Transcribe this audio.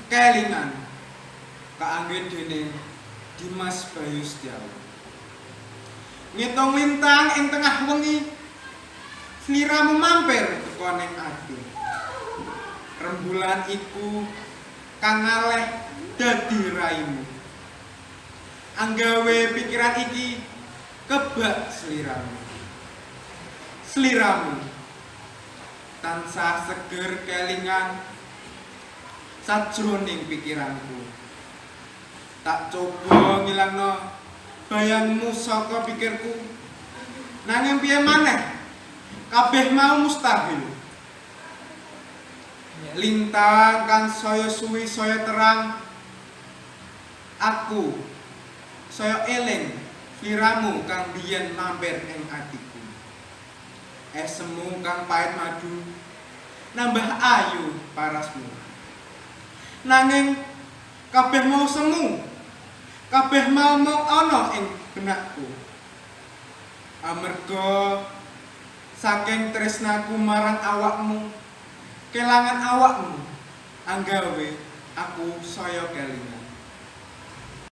kelingan kaangge dening Dimas Bayu Setiawan. Ngitung lintang ing tengah wengi, sliramu mampir teko ning ati. Rembulan iku kang ngaleh dadi raimu. Anggawe pikiran iki kebak sliramu. Sliramu tansah seger kelingan sajroning pikiranku. Tak coba ngilangno bayangmu saka pikirku. Nanging piye maneh kabeh mau mustahil. Lintang kang saya suwi saya terang, aku saya eling sliramu kang biyen mampir ing atiku. Esemu kang pahit madu nambah ayu parasmu. Nanging kabeh mau semu, kabeh mau ana ing benakku. Amarga saking tresnaku marang awakmu, kelangan awakmu anggawe aku saya kelingan.